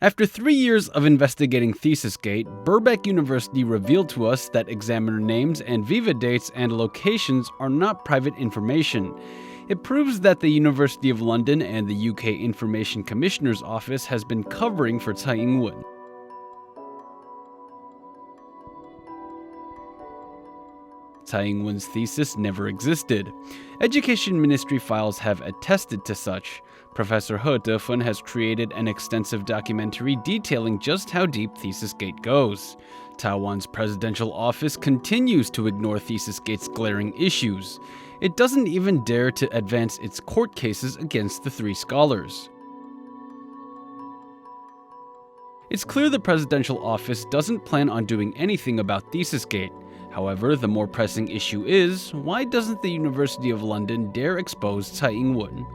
After 3 years of investigating ThesisGate, Birkbeck University revealed to us that examiner names and viva dates and locations are not private information. It proves that the University of London and the UK Information Commissioner's Office has been covering for Tsai Ing-wen. Tsai Ing-wen's thesis never existed. Education Ministry files have attested to such. Professor He Defun has created an extensive documentary detailing just how deep ThesisGate goes. Taiwan's presidential office continues to ignore ThesisGate's glaring issues. It doesn't even dare to advance its court cases against the 3 scholars. It's clear the presidential office doesn't plan on doing anything about ThesisGate. However, the more pressing issue is, why doesn't the University of London dare expose Tsai Ing-wen?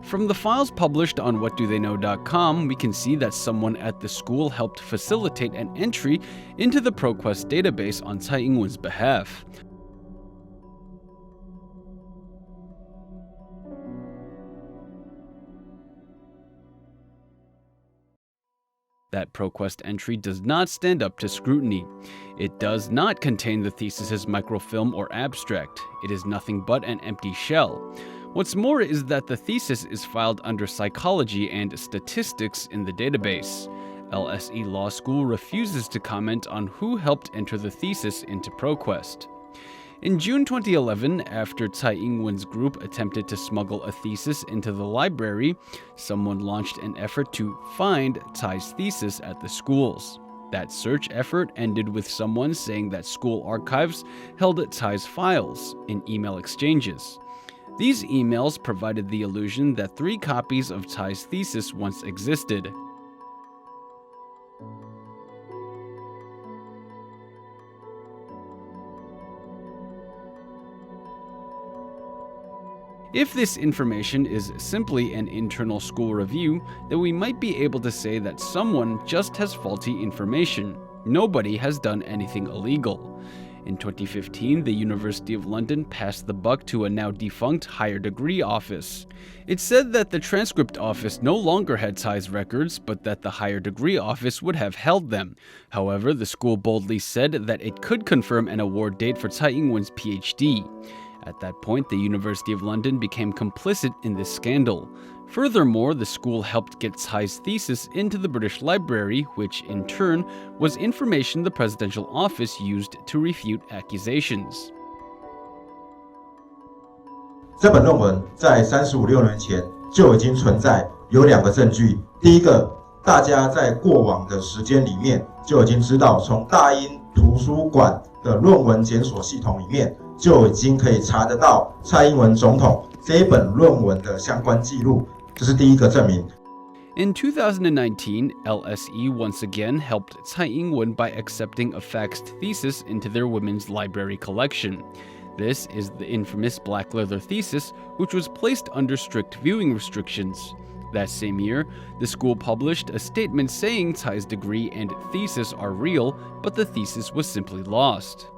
From the files published on whatdotheyknow.com, we can see that someone at the school helped facilitate an entry into the ProQuest database on Tsai Ing-wen's behalf. That ProQuest entry does not stand up to scrutiny. It does not contain the thesis's microfilm or abstract. It is nothing but an empty shell. What's more is that the thesis is filed under psychology and statistics in the database. LSE Law School refuses to comment on who helped enter the thesis into ProQuest. In June 2011, after Tsai Ing-wen's group attempted to smuggle a thesis into the library, someone launched an effort to find Tsai's thesis at the schools. That search effort ended with someone saying that school archives held Tsai's files in email exchanges. These emails provided the illusion that 3 copies of Tsai's thesis once existed. If this information is simply an internal school review, then we might be able to say that someone just has faulty information. Nobody has done anything illegal. In 2015, the University of London passed the buck to a now defunct higher degree office. It said that the transcript office no longer had Tsai's records, but that the higher degree office would have held them. However, the school boldly said that it could confirm an award date for Tsai Ing-wen's PhD. At that point, the University of London became complicit in this scandal. Furthermore, the school helped get Tsai's thesis into the British Library, which in turn was information the presidential office used to refute accusations. 这本论文在35、6年前就已经存在，有2个证据。第一个，大家在过往的时间里面就已经知道，从大英图书馆的论文检索系统里面就已经可以查得到蔡英文总统这一本论文的相关记录，这是第一个证明。In 2019, LSE once again helped Tsai Ing-wen by accepting a faxed thesis into their women's library collection. This is the infamous black leather thesis, which was placed under strict viewing restrictions. That same year, the school published a statement saying Tsai's degree and thesis are real, but the thesis was simply lost.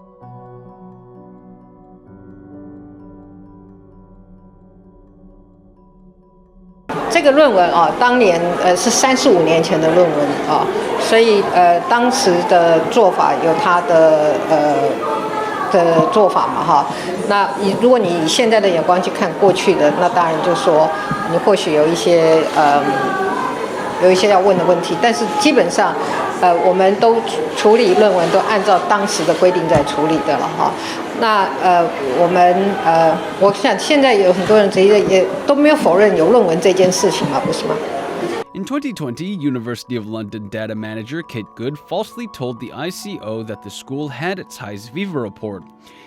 这个论文当年是35年前的论文所以当时的做法有它的做法嘛那如果你以现在的眼光去看过去的，那当然就说你或许有一些要问的问题，但是基本上我们都处理论文都按照当时的规定在处理的了那我想现在有很多人也都没有否认有论文这件事情嘛，不是吗？In 2020, University of London data manager Kate Good falsely told the ICO that the school had Tsai's Viva report.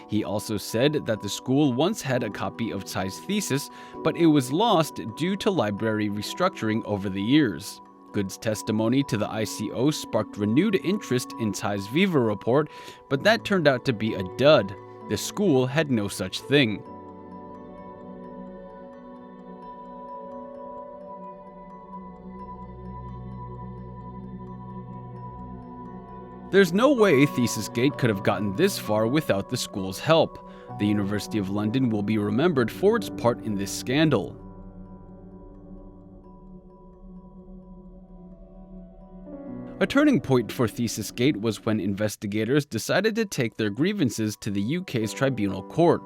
He also said that the school once had a copy of Tsai's thesis, but it was lost due to library restructuring over the years. Good's testimony to the ICO sparked renewed interest in Tsai's Viva report, but that turned out to be a dud. The school had no such thing. There's no way ThesisGate could have gotten this far without the school's help. The University of London will be remembered for its part in this scandal. A turning point for ThesisGate was when investigators decided to take their grievances to the UK's tribunal court.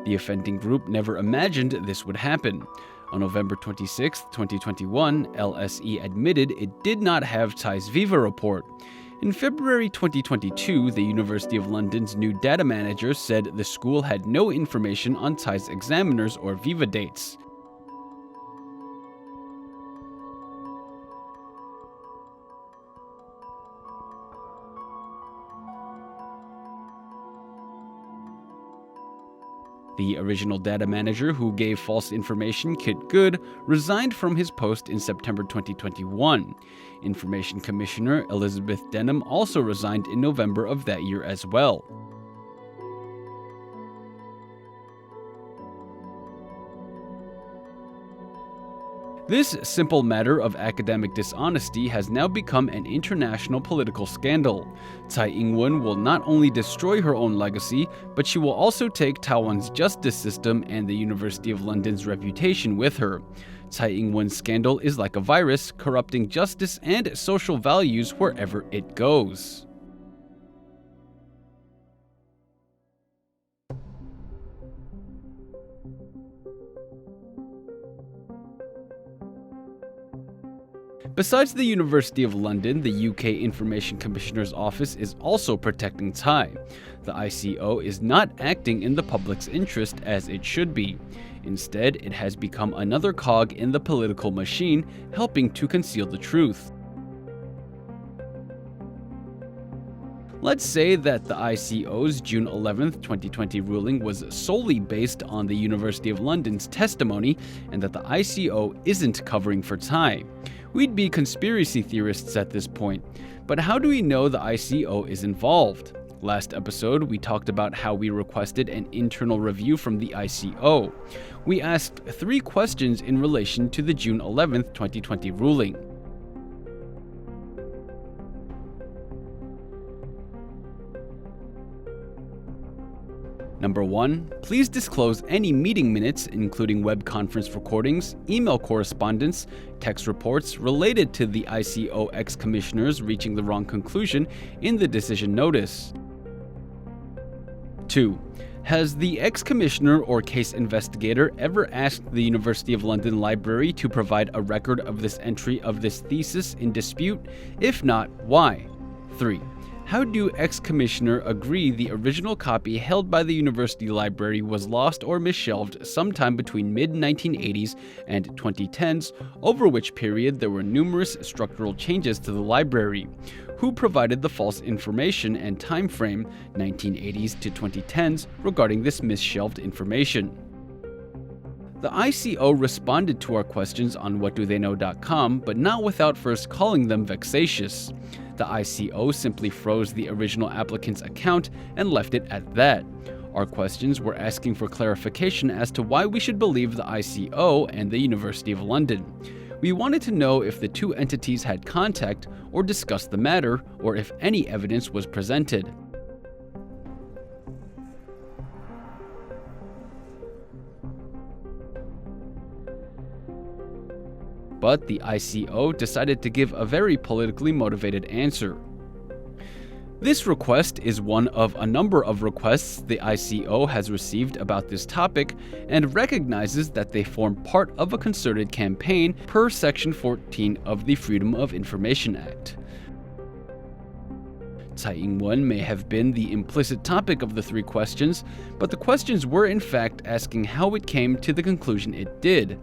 The offending group never imagined this would happen. On November 26, 2021, LSE admitted it did not have Tsai's Viva report. In February 2022, the University of London's new data manager said the school had no information on Tsai's examiners or Viva dates. The original data manager who gave false information, Kit Good, resigned from his post in September 2021. Information Commissioner Elizabeth Denham also resigned in November of that year as well. This simple matter of academic dishonesty has now become an international political scandal. Tsai Ing-wen will not only destroy her own legacy, but she will also take Taiwan's justice system and the University of London's reputation with her. Tsai Ing-wen's scandal is like a virus, corrupting justice and social values wherever it goes. Besides the University of London, the UK Information Commissioner's Office is also protecting Tsai. The ICO is not acting in the public's interest as it should be. Instead, it has become another cog in the political machine, helping to conceal the truth. Let's say that the ICO's June 11, 2020 ruling was solely based on the University of London's testimony and that the ICO isn't covering for Tsai. We'd be conspiracy theorists at this point, but how do we know the ICO is involved? Last episode, we talked about how we requested an internal review from the ICO. We asked 3 questions in relation to the June 11, 2020 ruling. Number 1, please disclose any meeting minutes, including web conference recordings, email correspondence, text reports related to the ICO ex-commissioners reaching the wrong conclusion in the decision notice. 2, has the ex-commissioner or case investigator ever asked the University of London Library to provide a record of this entry of this thesis in dispute? If not, why? 3, how do ex-commissioner agree the original copy held by the university library was lost or misshelved sometime between mid-1980s and 2010s, over which period there were numerous structural changes to the library? Who provided the false information and time frame, 1980s to 2010s, regarding this misshelved information? The ICO responded to our questions on whatdotheyknow.com, but not without first calling them vexatious. The ICO simply froze the original applicant's account and left it at that. Our questions were asking for clarification as to why we should believe the ICO and the University of London. We wanted to know if the 2 entities had contact or discussed the matter, or if any evidence was presented. But the ICO decided to give a very politically motivated answer. This request is one of a number of requests the ICO has received about this topic and recognizes that they form part of a concerted campaign per Section 14 of the Freedom of Information Act. Tsai Ing-wen may have been the implicit topic of the 3 questions, but the questions were in fact asking how it came to the conclusion it did.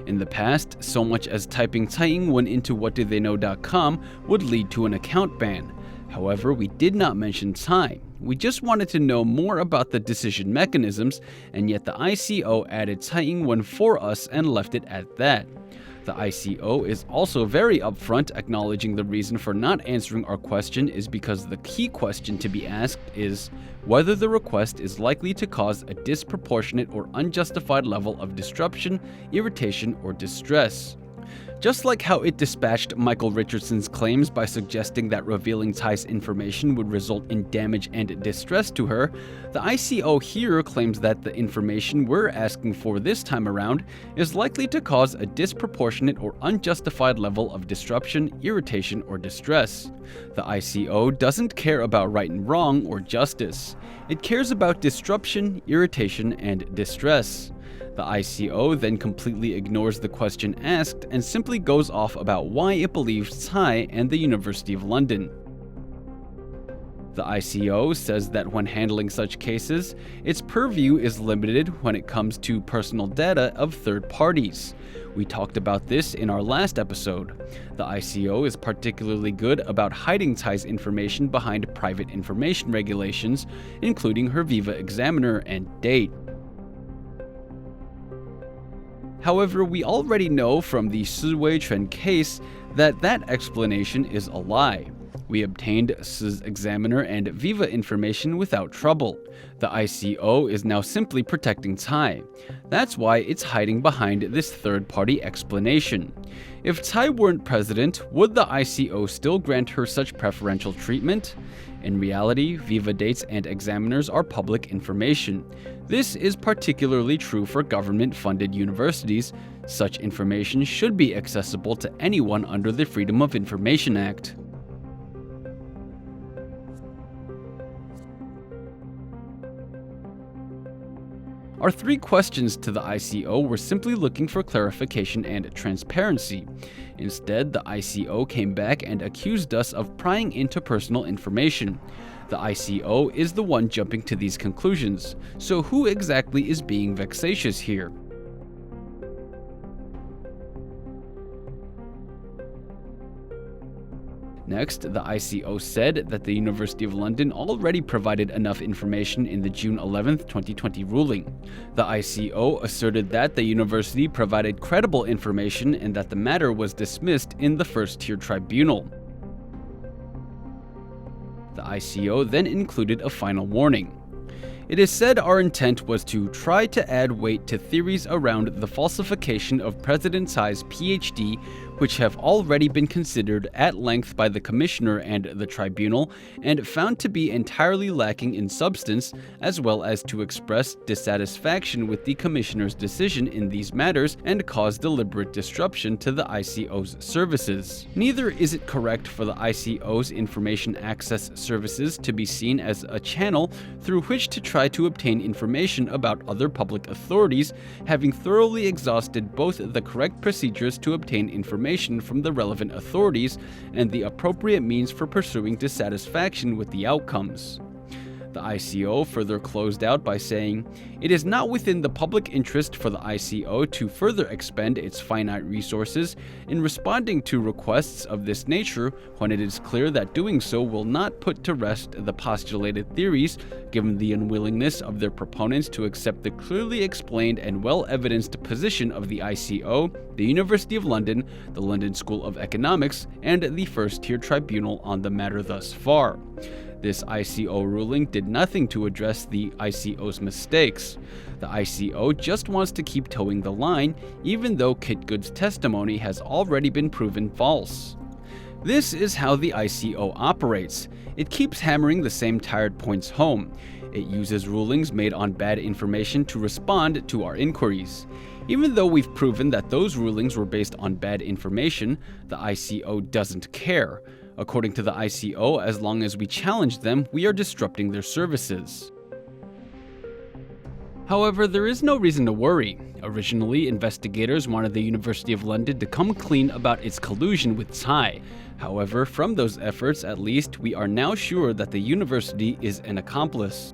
In the past, so much as typing Tsai Ing-wen into whatdotheyknow.com would lead to an account ban. However, we did not mention Tsai. We just wanted to know more about the decision mechanisms, and yet the ICO added Tsai Ing-wen for us and left it at that. The ICO is also very upfront, acknowledging the reason for not answering our question is because the key question to be asked is whether the request is likely to cause a disproportionate or unjustified level of disruption, irritation, or distress. Just like how it dispatched Michael Richardson's claims by suggesting that revealing Tsai's information would result in damage and distress to her, the ICO here claims that the information we're asking for this time around is likely to cause a disproportionate or unjustified level of disruption, irritation, or distress. The ICO doesn't care about right and wrong or justice. It cares about disruption, irritation, and distress. The ICO then completely ignores the question asked and simply goes off about why it believes Tsai and the University of London. The ICO says that when handling such cases, its purview is limited when it comes to personal data of third parties. We talked about this in our last episode. The ICO is particularly good about hiding Tsai's information behind private information regulations, including her Viva examiner and date. However, we already know from the Si Wei-Chuan case that that explanation is a lie. We obtained Si's examiner and Viva information without trouble. The ICO is now simply protecting Tsai. That's why it's hiding behind this third-party explanation. If Tsai weren't president, would the ICO still grant her such preferential treatment? In reality, Viva dates and examiners are public information. This is particularly true for government-funded universities. Such information should be accessible to anyone under the Freedom of Information Act. Our three questions to the ICO were simply looking for clarification and transparency. Instead, the ICO came back and accused us of prying into personal information. The ICO is the one jumping to these conclusions, so who exactly is being vexatious here? Next, the ICO said that the University of London already provided enough information in the June 11, 2020 ruling. The ICO asserted that the university provided credible information and that the matter was dismissed in the first-tier tribunal. The ICO then included a final warning. It is said our intent was to try to add weight to theories around the falsification of President Tsai's PhD, which have already been considered at length by the Commissioner and the Tribunal, and found to be entirely lacking in substance, as well as to express dissatisfaction with the Commissioner's decision in these matters and cause deliberate disruption to the ICO's services. Neither is it correct for the ICO's information access services to be seen as a channel through which to try to obtain information about other public authorities, having thoroughly exhausted both the correct procedures to obtain information from the relevant authorities and the appropriate means for pursuing dissatisfaction with the outcomes. The ICO further closed out by saying, "It is not within the public interest for the ICO to further expend its finite resources in responding to requests of this nature when it is clear that doing so will not put to rest the postulated theories, given the unwillingness of their proponents to accept the clearly explained and well-evidenced position of the ICO, the University of London, the London School of Economics, and the First-Tier Tribunal on the matter thus far." This ICO ruling did nothing to address the ICO's mistakes. The ICO just wants to keep towing the line, even though Kit Good's testimony has already been proven false. This is how the ICO operates. It keeps hammering the same tired points home. It uses rulings made on bad information to respond to our inquiries. Even though we've proven that those rulings were based on bad information, the ICO doesn't care. According to the ICO, as long as we challenge them, we are disrupting their services. However, there is no reason to worry. Originally, investigators wanted the University of London to come clean about its collusion with Tsai. However, from those efforts, at least, we are now sure that the university is an accomplice.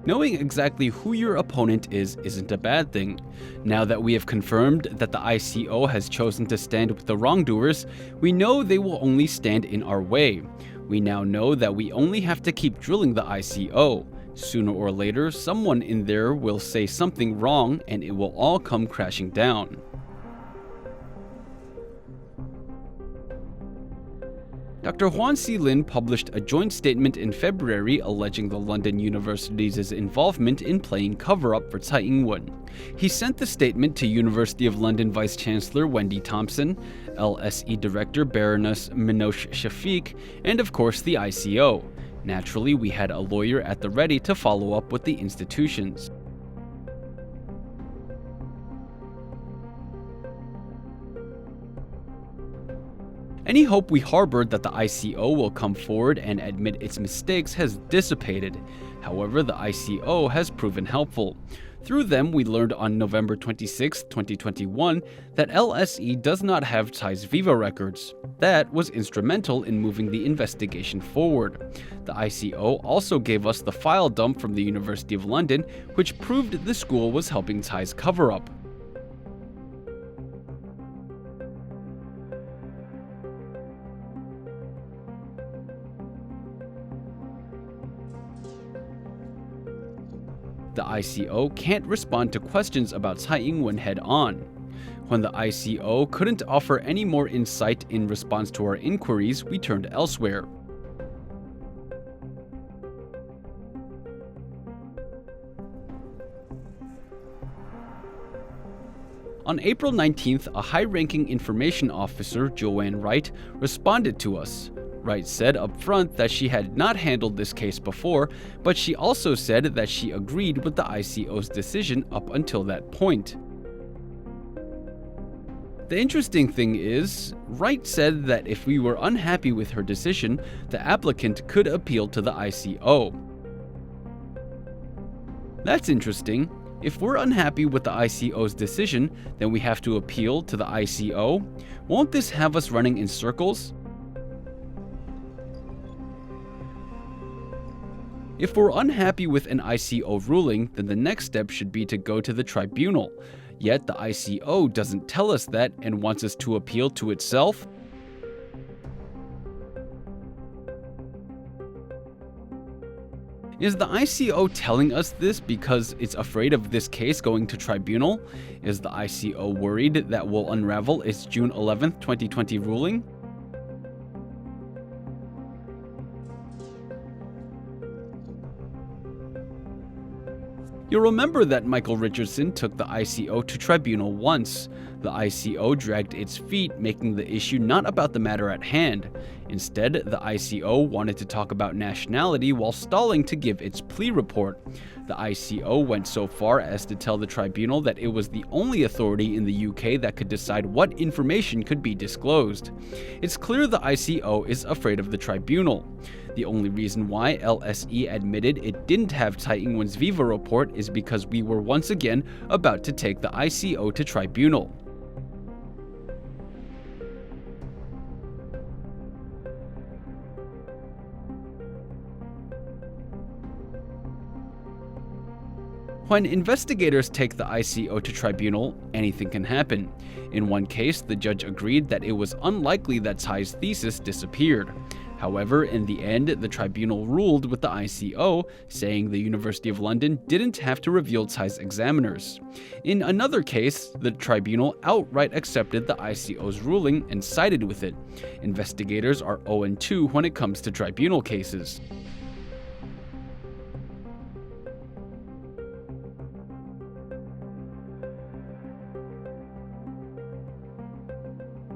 Knowing exactly who your opponent is isn't a bad thing. Now that we have confirmed that the ICO has chosen to stand with the wrongdoers, we know they will only stand in our way. We now know that we only have to keep drilling the ICO. Sooner or later, someone in there will say something wrong and it will all come crashing down. Dr. Huan Si-lin published a joint statement in February alleging the London University's involvement in playing cover-up for Tsai Ing-wen. He sent the statement to University of London Vice-Chancellor Wendy Thompson, LSE Director Baroness Minosh Shafiq, and of course the ICO. Naturally, we had a lawyer at the ready to follow up with the institutions. Any hope we harbored that the ICO will come forward and admit its mistakes has dissipated. However, the ICO has proven helpful. Through them, we learned on November 26, 2021, that LSE does not have Tsai's Viva records. That was instrumental in moving the investigation forward. The ICO also gave us the file dump from the University of London, which proved the school was helping Tsai's cover-up. The ICO can't respond to questions about Tsai Ing-wen head-on. When the ICO couldn't offer any more insight in response to our inquiries, we turned elsewhere. On April 19th, a high-ranking information officer, Joanne Wright, responded to us. Wright said up front that she had not handled this case before, but she also said that she agreed with the ICO's decision up until that point. The interesting thing is, Wright said that if we were unhappy with her decision, the applicant could appeal to the ICO. That's interesting. If we're unhappy with the ICO's decision, then we have to appeal to the ICO? Won't this have us running in circles? If we're unhappy with an ICO ruling, then the next step should be to go to the tribunal. Yet the ICO doesn't tell us that and wants us to appeal to itself? Is the ICO telling us this because it's afraid of this case going to tribunal? Is the ICO worried that we'll unravel its June 11, 2020 ruling? You'll remember that Michael Richardson took the ICO to tribunal once. The ICO dragged its feet, making the issue not about the matter at hand. Instead, the ICO wanted to talk about nationality while stalling to give its plea report. The ICO went so far as to tell the tribunal that it was the only authority in the UK that could decide what information could be disclosed. It's clear the ICO is afraid of the tribunal. The only reason why LSE admitted it didn't have Tsai Ing-wen's Viva report is because we were once again about to take the ICO to tribunal. When investigators take the ICO to tribunal, anything can happen. In one case, the judge agreed that it was unlikely that Tsai's thesis disappeared. However, in the end, the tribunal ruled with the ICO, saying the University of London didn't have to reveal Tsai's examiners. In another case, the tribunal outright accepted the ICO's ruling and sided with it. Investigators are 0-2 when it comes to tribunal cases.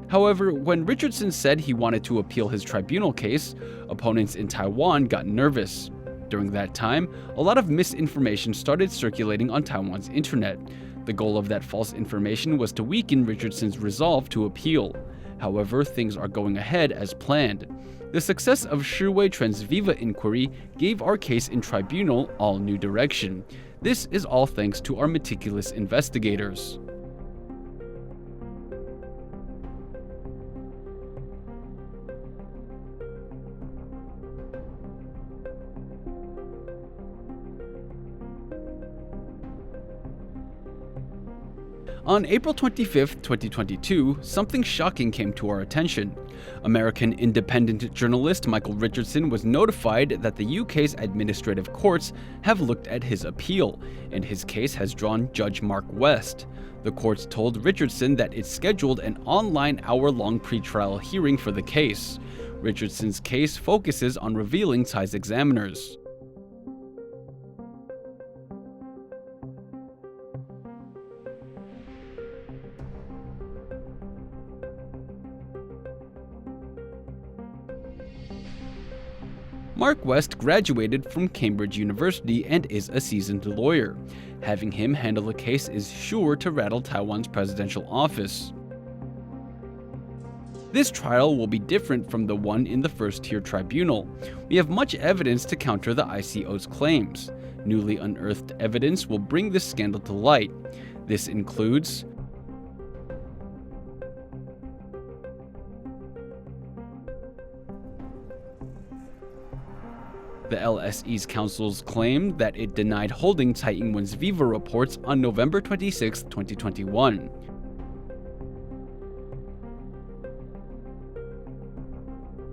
However, when Richardson said he wanted to appeal his tribunal case, opponents in Taiwan got nervous. During that time, a lot of misinformation started circulating on Taiwan's internet. The goal of that false information was to weaken Richardson's resolve to appeal. However, things are going ahead as planned. The success of Shi Wei-Tren's Viva inquiry gave our case in tribunal all new direction. This is all thanks to our meticulous investigators. On April 25, 2022, something shocking came to our attention. American independent journalist Michael Richardson was notified that the UK's administrative courts have looked at his appeal, and his case has drawn Judge Mark West. The courts told Richardson that it scheduled an online hour-long pretrial hearing for the case. Richardson's case focuses on revealing Tsai's examiners. Mark West graduated from Cambridge University and is a seasoned lawyer. Having him handle a case is sure to rattle Taiwan's presidential office. This trial will be different from the one in the first-tier tribunal. We have much evidence to counter the ICO's claims. Newly unearthed evidence will bring this scandal to light. This includes the LSE's counsel's claim that it denied holding Tsai Ing-wen's Viva reports on November 26, 2021.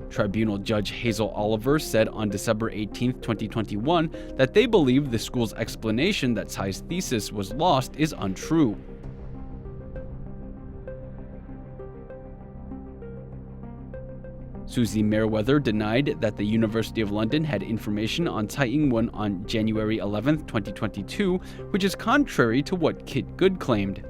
Tribunal Judge Hazel Oliver said on December 18, 2021 that they believe the school's explanation that Tsai's thesis was lost is untrue. Susie Merriweather denied that the University of London had information on Tsai Ing-wen on January 11, 2022, which is contrary to what Kit Good claimed.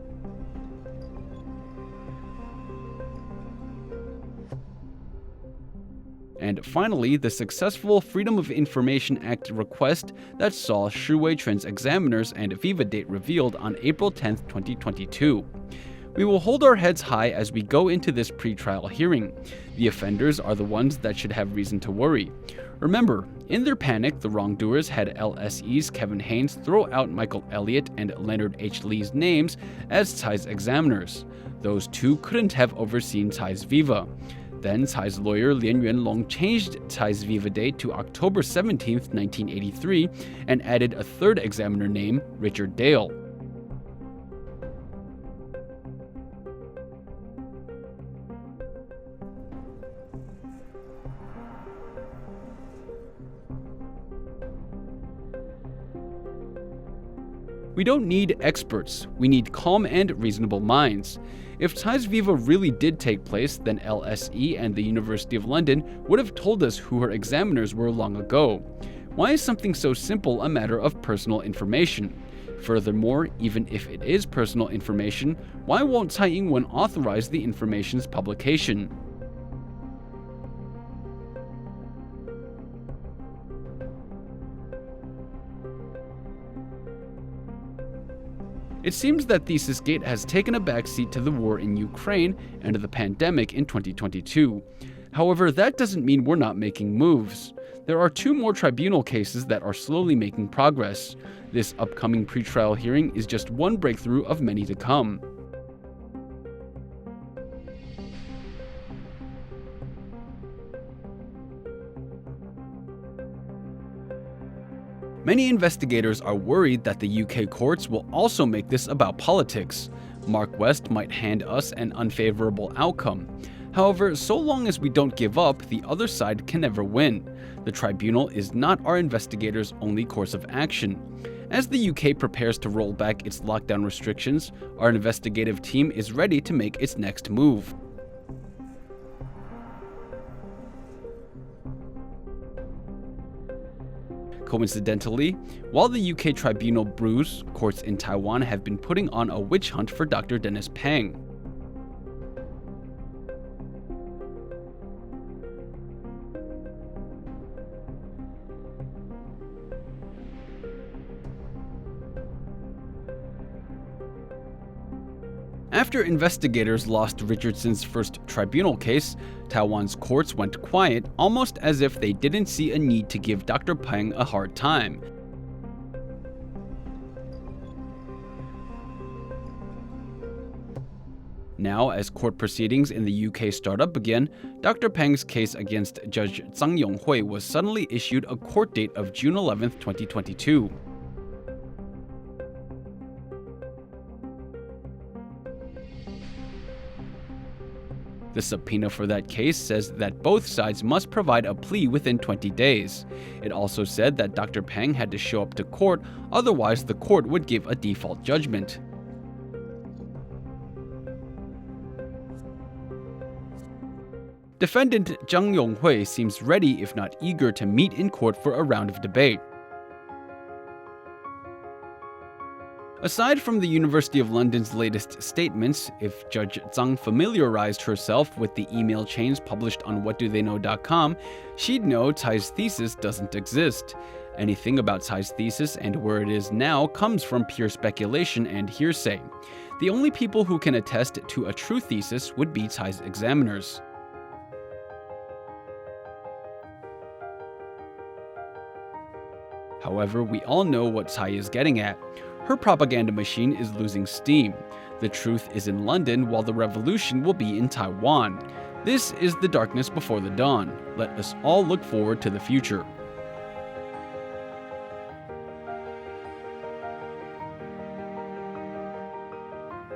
And finally, the successful Freedom of Information Act request that saw Shi Wei-Chun's examiners and Viva date revealed on April 10, 2022. We will hold our heads high as we go into this pretrial hearing. The offenders are the ones that should have reason to worry. Remember, in their panic, the wrongdoers had LSE's Kevin Haynes throw out Michael Elliott and Leonard H. Lee's names as Tsai's examiners. Those two couldn't have overseen Tsai's Viva. Then Tsai's lawyer Lien Yuanlong changed Tsai's Viva date to October 17, 1983, and added a third examiner name, Richard Dale. We don't need experts, we need calm and reasonable minds. If Tsai's Viva really did take place, then LSE and the University of London would have told us who her examiners were long ago. Why is something so simple a matter of personal information? Furthermore, even if it is personal information, why won't Tsai Ing-wen authorize the information's publication? It seems that ThesisGate has taken a backseat to the war in Ukraine and the pandemic in 2022. However, that doesn't mean we're not making moves. There are two more tribunal cases that are slowly making progress. This upcoming pretrial hearing is just one breakthrough of many to come. Many investigators are worried that the UK courts will also make this about politics. Mark West might hand us an unfavorable outcome. However, so long as we don't give up, the other side can never win. The tribunal is not our investigators' only course of action. As the UK prepares to roll back its lockdown restrictions, our investigative team is ready to make its next move. Coincidentally, while the UK tribunal brews, courts in Taiwan have been putting on a witch hunt for Dr. Dennis Peng. After investigators lost Richardson's first tribunal case, Taiwan's courts went quiet, almost as if they didn't see a need to give Dr. Peng a hard time. Now, as court proceedings in the UK start up again, Dr. Peng's case against Judge Zhang Yonghui was suddenly issued a court date of June 11, 2022. The subpoena for that case says that both sides must provide a plea within 20 days. It also said that Dr. Peng had to show up to court, otherwise the court would give a default judgment. Defendant Zhang Yonghui seems ready, if not eager, to meet in court for a round of debate. Aside from the University of London's latest statements, if Judge Zhang familiarized herself with the email chains published on whatdotheyknow.com, she'd know Tsai's thesis doesn't exist. Anything about Tsai's thesis and where it is now comes from pure speculation and hearsay. The only people who can attest to a true thesis would be Tsai's examiners. However, we all know what Tsai is getting at. Her propaganda machine is losing steam. The truth is in London, while the revolution will be in Taiwan. This is the darkness before the dawn. Let us all look forward to the future.